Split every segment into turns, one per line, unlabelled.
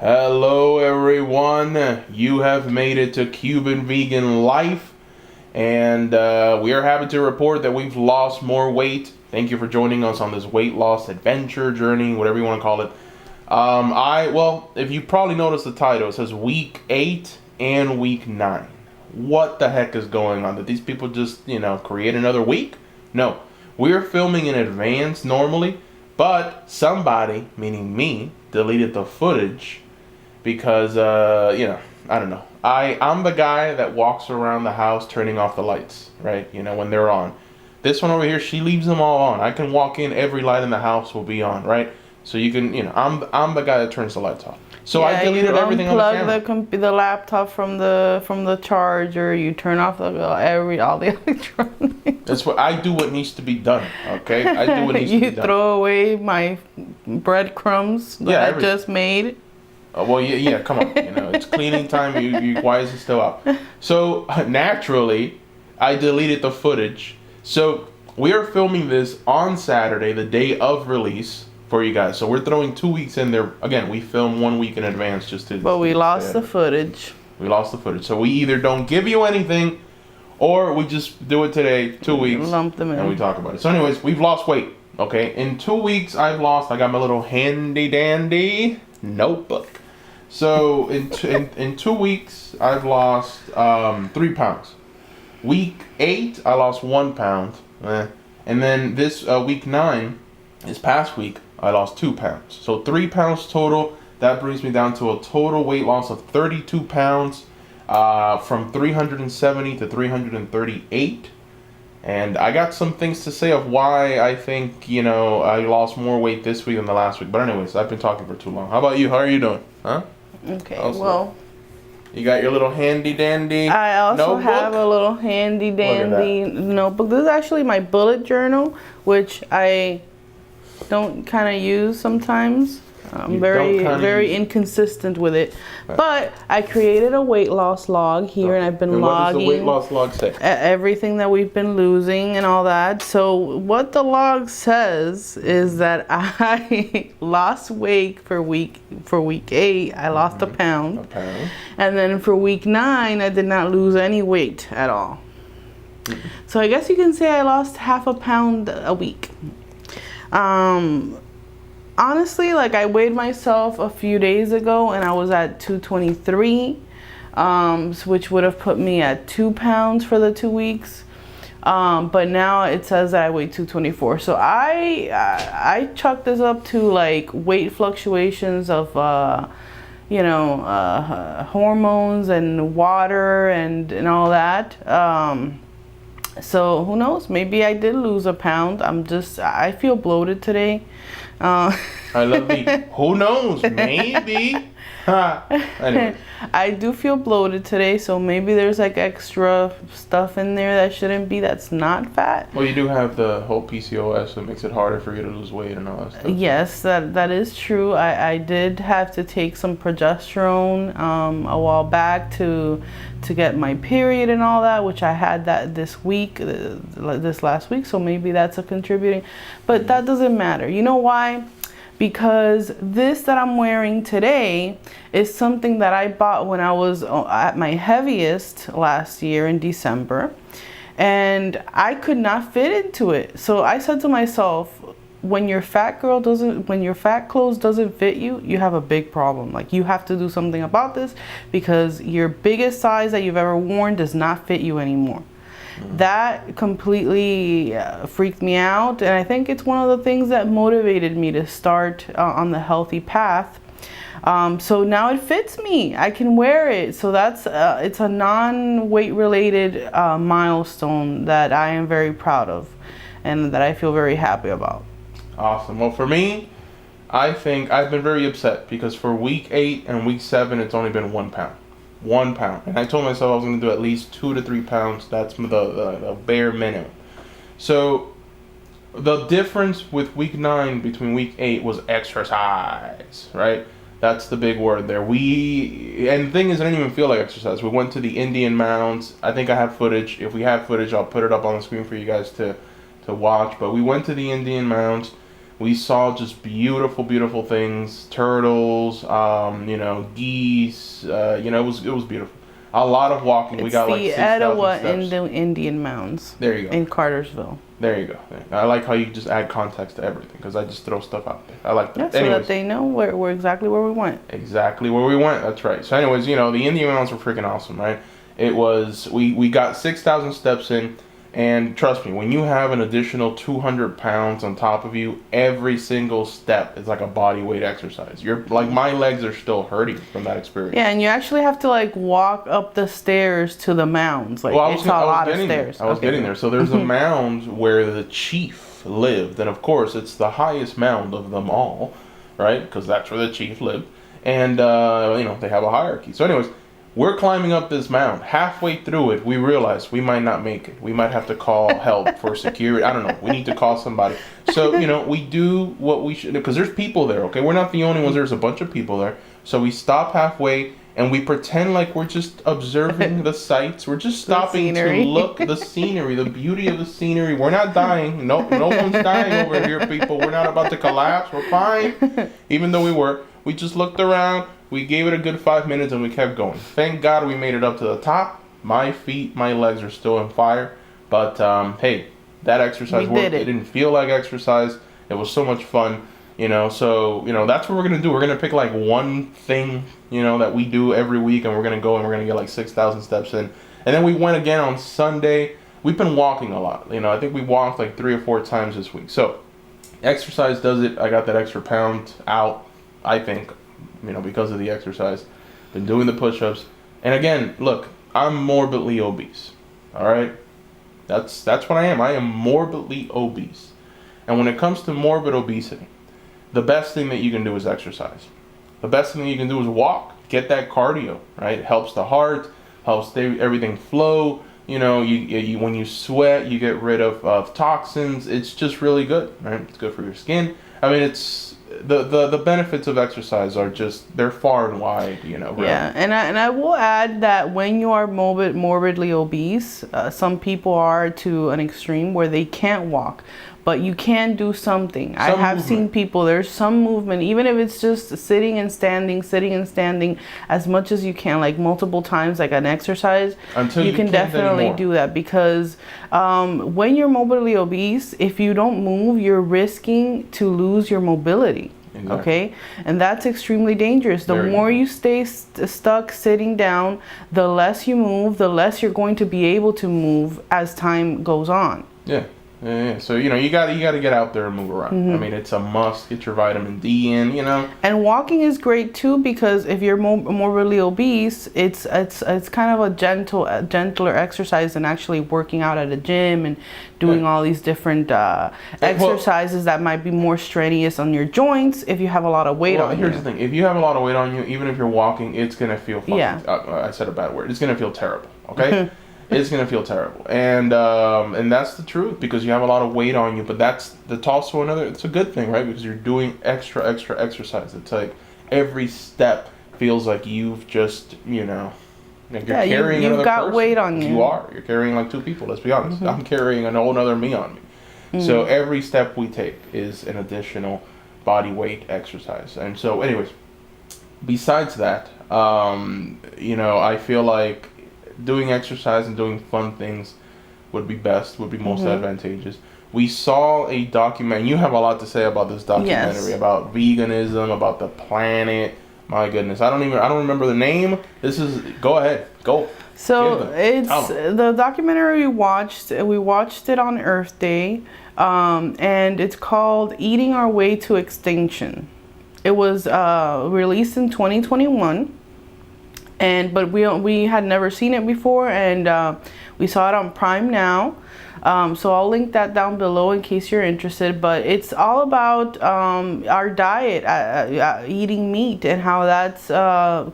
Hello everyone, you have made it to Cuban Vegan Life, and we are happy to report that we've lost more weight. Thank you for joining us on this weight loss adventure, journey, whatever you want to call it. If you probably noticed the title, it says week 8 and week 9. What the heck is going on? Did these people just, create another week? No, we're filming in advance normally, but somebody, meaning me, deleted the footage because, I don't know. I'm the guy that walks around the house turning off the lights, right? When they're on. This one over here, she leaves them all on. I can walk in, every light in the house will be on, right? So you can, I'm the guy that turns the lights off. So I deleted everything on the camera.
Unplug the laptop from the charger. You turn off all the electronics.
That's what I do. What needs to be done? Okay, I do what needs to be done.
You throw away my breadcrumbs that I just made.
Yeah. Come on. It's cleaning time. You why is it still up? So naturally, I deleted the footage. So we are filming this on Saturday, the day of release for you guys. So we're throwing 2 weeks in there. Again, we film 1 week in advance just to.
But we lost the footage.
We lost the footage. So we either don't give you anything, or we just do it today, 2 weeks,
lump them in,
and we talk about it. So anyways, we've lost weight. Okay, in 2 weeks I got my little handy dandy notebook. So in 2 weeks I've lost 3 pounds. Week 8 I lost 1 pound, and then this week 9, this past week, I lost 2 pounds. So 3 pounds total. That brings me down to a total weight loss of 32 pounds, from 370 to 338. And I got some things to say of why I think, I lost more weight this week than the last week. But anyways, I've been talking for too long. How about you? How are you doing? Huh?
Okay,
also, you got your little handy dandy
I also
notebook?
have a little handy dandy notebook. This is actually my bullet journal, which I don't kind of use sometimes. I'm very inconsistent with it. Right. But I created a weight loss log here, and I've been logging.
What does the weight loss log say?
Everything that we've been losing and all that. So what the log says is that I lost weight for week 8. I lost a pound. And then for week 9, I did not lose any weight at all. So I guess you can say I lost half a pound a week. Honestly, I weighed myself a few days ago and I was at 223, which would have put me at 2 pounds for the 2 weeks. But now it says that I weigh 224. So I chalk this up to weight fluctuations of, hormones and water and all that. So who knows? Maybe I did lose a pound. I feel bloated today.
I love the who knows, maybe. Anyway.
I do feel bloated today, so maybe there's extra stuff in there that shouldn't be, that's not fat.
Well, you do have the whole PCOS, so it makes it harder for you to lose weight and all that stuff.
Yes, that is true. I did have to take some progesterone a while back to get my period and all that, which I had that this last week, so maybe that's a contributing. But that doesn't matter. You know why? Because this that I'm wearing today is something that I bought when I was at my heaviest last year in December, and I could not fit into it. So I said to myself, when your fat clothes doesn't fit you, you have a big problem. You have to do something about this, because your biggest size that you've ever worn does not fit you anymore. That completely freaked me out, and I think it's one of the things that motivated me to start on the healthy path. So now it fits me. I can wear it. So it's a non-weight related milestone that I am very proud of and that I feel very happy about.
Awesome. Well, for me, I think I've been very upset because for week 8 and week 7, it's only been 1 pound. 1 pound. And I told myself I was going to do at least 2 to 3 pounds. That's the bare minimum. So the difference with week 9 between week 8 was exercise, right? That's the big word there. And the thing is, I didn't even feel like exercise. We went to the Indian Mounds. I think I have footage. If we have footage, I'll put it up on the screen for you guys to watch. But we went to the Indian Mounds. We saw just beautiful, beautiful things, turtles, geese. It was beautiful. A lot of walking. We got like 6,000 steps.
Etowah in the Indian Mounds.
There you go.
In Cartersville.
There you go. I like how you just add context to everything because I just throw stuff out there. I like that.
Yeah, so that they know we're exactly where we went.
Exactly where we went. That's right. So anyways, the Indian Mounds were freaking awesome, right? It was, we got 6,000 steps in. And trust me, when you have an additional 200 pounds on top of you, every single step is like a body weight exercise. You're like, my legs are still hurting from that experience.
Yeah, and you actually have to like walk up the stairs to the mounds. Like, it's a lot of stairs.
I was getting there. So there's a mound where the chief lived, and of course, it's the highest mound of them all, right? Because that's where the chief lived, and they have a hierarchy. So anyways, we're climbing up this mound. Halfway through it, we realize we might not make it. We might have to call help for security. I don't know. We need to call somebody. So, we do what we should, because there's people there, okay? We're not the only ones. There's a bunch of people there. So we stop halfway, and we pretend like we're just observing the sights. We're just stopping to look at the scenery, the beauty of the scenery. We're not dying. No one's dying over here, people. We're not about to collapse. We're fine. Even though we were. We just looked around. We gave it a good 5 minutes and we kept going. Thank God we made it up to the top. My feet, my legs are still on fire. But hey, that exercise worked. It didn't feel like exercise. It was so much fun. So that's what we're gonna do. We're gonna pick like one thing, that we do every week, and we're gonna go and we're gonna get like 6,000 steps in. And then we went again on Sunday. We've been walking a lot. I think we walked like 3 or 4 times this week. So exercise does it. I got that extra pound out, I think, because of the exercise. Been doing the push-ups. And again, look, I'm morbidly obese. All right? That's what I am. I am morbidly obese. And when it comes to morbid obesity, the best thing that you can do is exercise. The best thing that you can do is walk. Get that cardio, right? It helps the heart, helps everything flow. You when you sweat, you get rid of toxins. It's just really good, right? It's good for your skin. I mean, it's the benefits of exercise are just, they're far and wide, really.
Yeah, and I will add that when you are morbidly obese, some people are to an extreme where they can't walk, but you can do something. I have seen people, there's some movement, even if it's just sitting and standing as much as you can, like multiple times, like an exercise. Until you can definitely do that, because when you're morbidly obese, if you don't move, you're risking to lose your mobility. Exactly. Okay, and that's extremely dangerous. The more you stay stuck sitting down, the less you move, the less you're going to be able to move as time goes on.
Yeah. So you got to get out there and move around. Mm-hmm. I mean, it's a must. Get your vitamin D in.
And walking is great too, because if you're morbidly obese, it's kind of a gentler exercise than actually working out at a gym and doing all these different exercises that might be more strenuous on your joints if you have a lot of weight on you.
Here's the thing: if you have a lot of weight on you, even if you're walking, it's gonna feel fucking. Yeah. I said a bad word. It's gonna feel terrible. Okay. It's gonna feel terrible, and that's the truth, because you have a lot of weight on you. But that's also it's a good thing, right? Because you're doing extra exercise. It's like every step feels like you've just you're carrying another person. You've got weight on you. You're carrying like 2 people. Let's be honest. Mm-hmm. I'm carrying a whole other me on me. Mm-hmm. So every step we take is an additional body weight exercise. And so, anyways, besides that, I feel like doing exercise and doing fun things would be most advantageous. We saw a documentary. You have a lot to say about this documentary, about veganism, about the planet. My goodness, I don't remember the name. Go ahead.
So it's the documentary we watched. We watched it on Earth Day, and it's called "Eating Our Way to Extinction." It was released in 2021. But we had never seen it before, and we saw it on Prime Now. So I'll link that down below in case you're interested. But it's all about our diet, eating meat, and how that's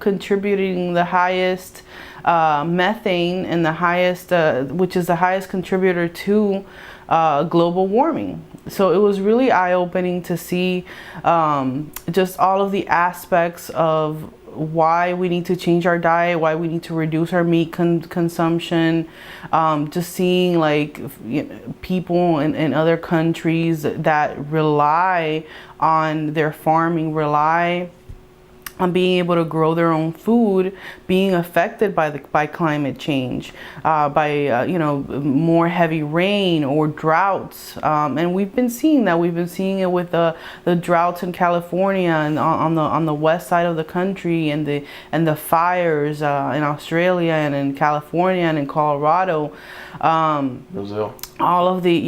contributing the highest methane and the highest, which is the highest contributor to global warming. So it was really eye-opening to see just all of the aspects of why we need to change our diet, why we need to reduce our meat consumption. Just seeing like people in other countries that rely on their farming, rely on being able to grow their own food, being affected by climate change, by more heavy rain or droughts, and we've been seeing that. We've been seeing it with the droughts in California and on the west side of the country, and the fires in Australia and in California and in Colorado,
Brazil.
all of the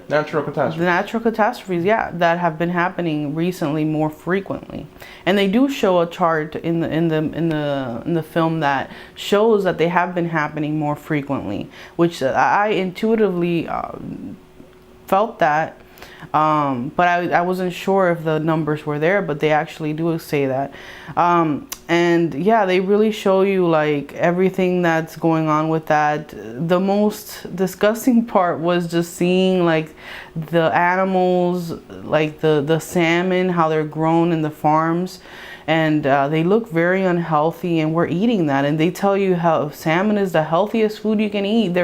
Natural catastrophes.
The natural catastrophes, that have been happening recently more frequently, and they do show a chart in the film that shows that they have been happening more frequently, which I intuitively felt that, but I wasn't sure if the numbers were there, but they actually do say that, and they really show you like everything that's going on with that. The most disgusting part was just seeing like the animals, like the salmon, how they're grown in the farms, and they look very unhealthy, and we're eating that, and they tell you how salmon is the healthiest food you can eat.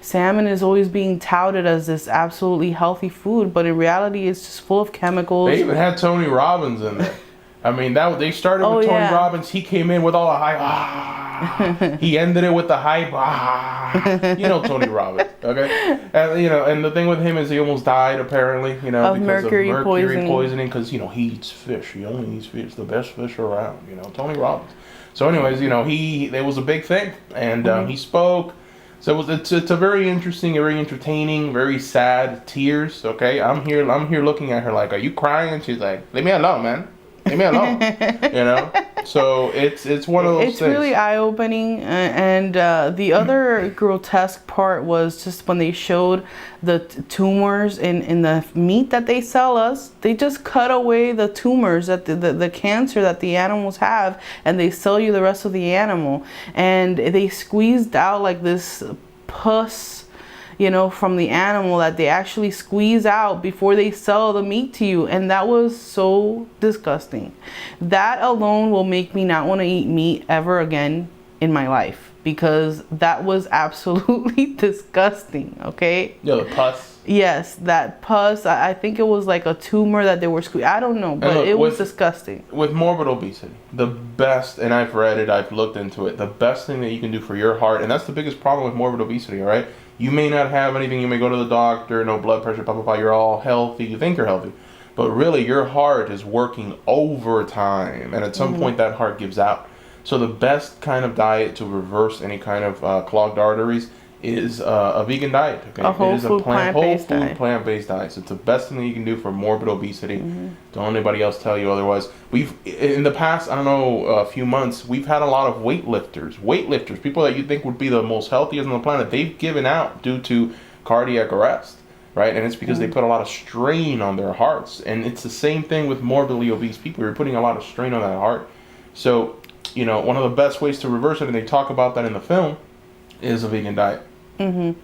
Salmon is always being touted as this absolutely healthy food, but in reality it's just full of chemicals.
They even had Tony Robbins in there. I mean, they started with Tony Robbins. He came in with all the hype. He ended it with the hype. Tony Robbins. Okay, and the thing with him is he almost died apparently. Of because
mercury
of mercury
poisoning.
Because he eats fish. He only eats fish. The best fish around. Tony Robbins. So, anyways, it was a big thing, and he spoke. So it's a very interesting, very entertaining, very sad tears. Okay, I'm here looking at her like, are you crying? She's like, leave me alone, man. Leave me alone. So it's one of those things.
It's really eye-opening, and the other grotesque part was just when they showed the tumors in the meat that they sell us. They just cut away the tumors, that the cancer that the animals have, and they sell you the rest of the animal, and they squeezed out like this pus from the animal that they actually squeeze out before they sell the meat to you. And that was so disgusting. That alone will make me not want to eat meat ever again in my life, because that was absolutely disgusting. Okay?
Yeah, the pus.
Yes, that pus. I think it was like a tumor that they were squeezing. I don't know, but it was disgusting.
With morbid obesity, the best, and I've read it, I've looked into it, the best thing that you can do for your heart, and that's the biggest problem with morbid obesity, all right? You may not have anything, you may go to the doctor, no blood pressure, blah, blah, blah, you're all healthy, you think you're healthy. But really, your heart is working overtime, and at some point that heart gives out. So the best kind of diet to reverse any kind of clogged arteries is a vegan diet. Okay?
A whole food plant-based
diet. So it's the best thing that you can do for morbid obesity. Don't anybody else tell you otherwise. We've, in the past, a few months, we've had a lot of weightlifters, people that you think would be the most healthiest on the planet. They've given out due to cardiac arrest, right? And it's because they put a lot of strain on their hearts. And it's the same thing with morbidly obese people. You're putting a lot of strain on that heart. So, one of the best ways to reverse it, and they talk about that in the film, is a vegan diet.
And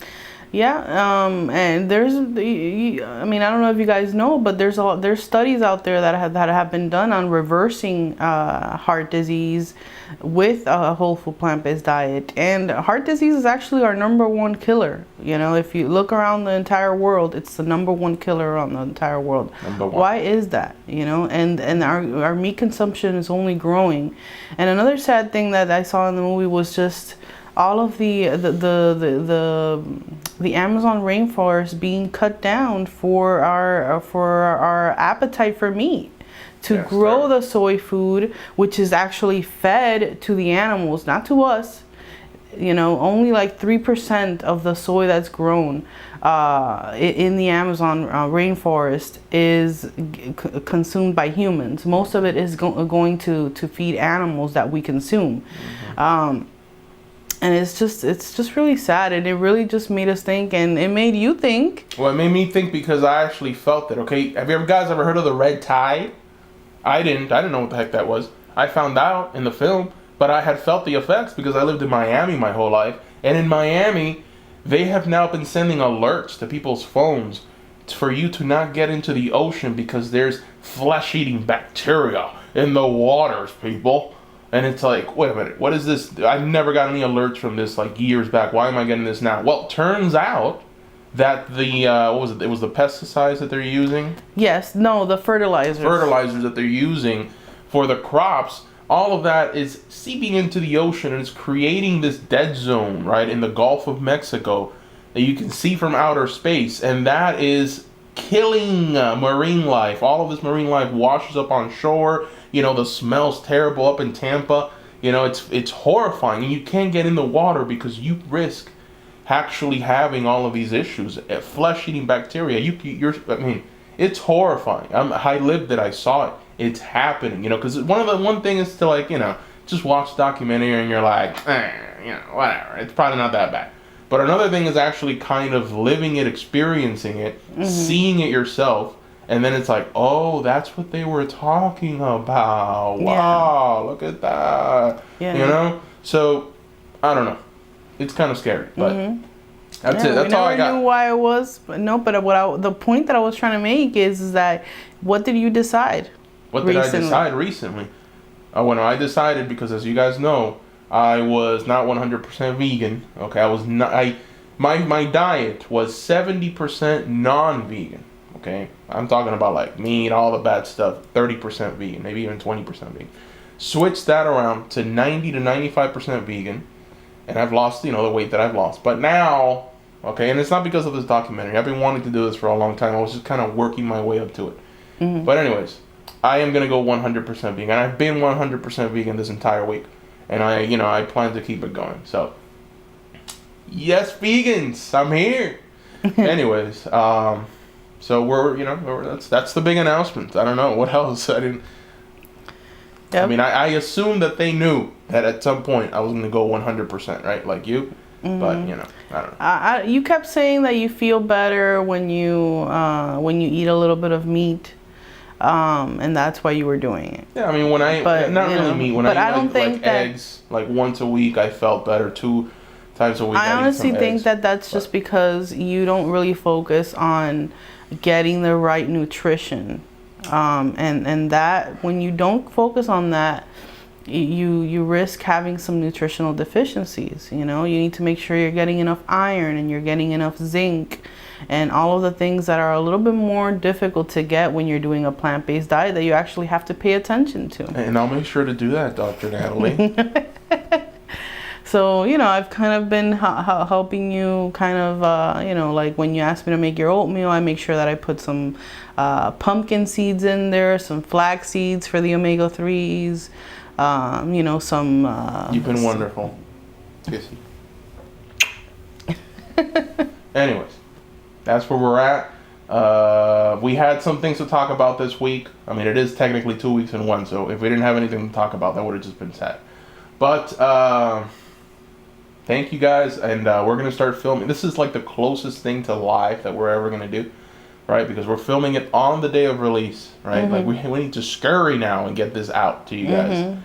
there's, I don't know if you guys know, but there's studies out there that have been done on reversing heart disease with a whole food plant-based diet. And heart disease is actually our number one killer. If you look around the entire world, it's the number one killer on the entire world.
Number one.
Why is that? And our meat consumption is only growing. And another sad thing that I saw in the movie was just all of the Amazon rainforest being cut down for our appetite for meat, to grow the soy food, which is actually fed to the animals, not to us. Only like 3% of the soy that's grown in the Amazon rainforest is consumed by humans. Most of it is going to feed animals that we consume. And it's just really sad, and it really just made us think, and it made you think.
Well, it made me think because I actually felt it. Okay, have you guys ever heard of the red tide? I didn't know what the heck that was. I found out in the film, but I had felt the effects because I lived in Miami my whole life. And in Miami, they have now been sending alerts to people's phones for you to not get into the ocean because there's flesh-eating bacteria in the waters, people. And it's like, wait a minute, what is this? I never got any alerts from this like years back. Why am I getting this now? Well, turns out that the what was it? It was the pesticides that they're using.
Yes, no, the fertilizers.
Fertilizers that they're using for the crops. All of that is seeping into the ocean and it's creating this dead zone, right, in the Gulf of Mexico that you can see from outer space, and that is killing marine life. All of this marine life washes up on shore. You know, the smell's terrible up in Tampa. You know, it's horrifying. And you can't get in the water because you risk actually having all of these issues. Flesh-eating bacteria. I mean, it's horrifying. I lived it. I saw it. It's happening. You know, because one thing is to, like, you know, just watch the documentary and you're like, you know, whatever. It's probably not that bad. But another thing is actually kind of living it, experiencing it, seeing it yourself, and then it's like, oh, that's what they were talking about. Wow, look at that. Yeah. You know? So, I don't know. It's kind of scary, but that's it. That's all I got. I never knew
why it was, but no. But the point that I was trying to make is that, what did you decide?
What did I decide recently? When I decided, because as you guys know, I was not 100% vegan. Okay, I was not. My diet was 70% non-vegan. Okay, I'm talking about like meat, all the bad stuff. 30% vegan, maybe even 20% vegan. Switched that around to 90 to 95% vegan, and I've lost, you know, the weight that I've lost. But now, okay, and it's not because of this documentary. I've been wanting to do this for a long time. I was just kind of working my way up to it. But anyways, I am gonna go 100% vegan. I've been 100% vegan this entire week. And I plan to keep it going. So, yes, vegans, I'm here. Anyways, so that's the big announcement. I don't know what else. I didn't. Yep. I mean, I assumed that they knew that at some point I was going to go 100%, right, like you. But I don't know.
You kept saying that you feel better when you eat a little bit of meat. And that's why you were doing it.
Yeah, I mean, when I really meat. When I eat like eggs, like once a week, I felt better. 2 times a week.
I honestly think that's just because you don't really focus on getting the right nutrition, and that when you don't focus on that, you risk having some nutritional deficiencies. You know, you need to make sure you're getting enough iron and you're getting enough zinc. And all of the things that are a little bit more difficult to get when you're doing a plant-based diet that you actually have to pay attention to.
And I'll make sure to do that, Dr. Natalie.
So, I've kind of been helping you kind of, like when you ask me to make your oatmeal, I make sure that I put some pumpkin seeds in there, some flax seeds for the omega-3s, some...
You've been wonderful. Anyways. That's where we're at. We had some things to talk about this week. I mean, it is technically 2 weeks in one, so if we didn't have anything to talk about, that would have just been sad. But thank you guys, and we're going to start filming. This is like the closest thing to live that we're ever going to do, right? Because we're filming it on the day of release, right? Like we need to scurry now and get this out to you guys.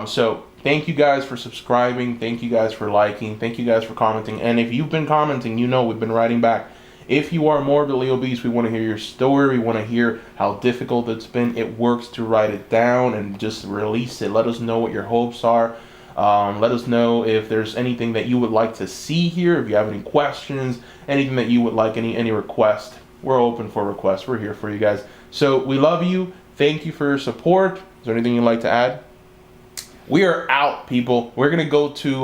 So thank you guys for subscribing. Thank you guys for liking. Thank you guys for commenting. And if you've been commenting, we've been writing back. If you are morbidly obese, we want to hear your story. We want to hear how difficult it's been. It works to write it down and just release it. Let us know what your hopes are. Let us know if there's anything that you would like to see here. If you have any questions, anything that you would like, any request. We're open for requests. We're here for you guys. So we love you. Thank you for your support. Is there anything you'd like to add? We are out, people. We're going to go to,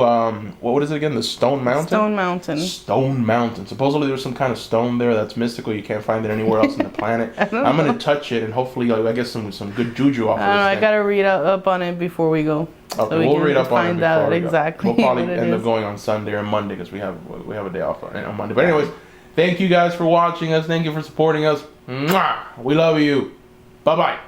what is it again? The Stone Mountain?
Stone Mountain.
Stone Mountain. Supposedly there's some kind of stone there that's mystical. You can't find it anywhere else on the planet. I'm going to touch it and hopefully I get some good juju off of it.
I got to read up on it before we go.
Okay, so we'll read up on it before out we go.
Exactly.
We'll probably end up going on Sunday or Monday because we have a day off on Monday. But anyways, thank you guys for watching us. Thank you for supporting us. Mwah! We love you. Bye-bye.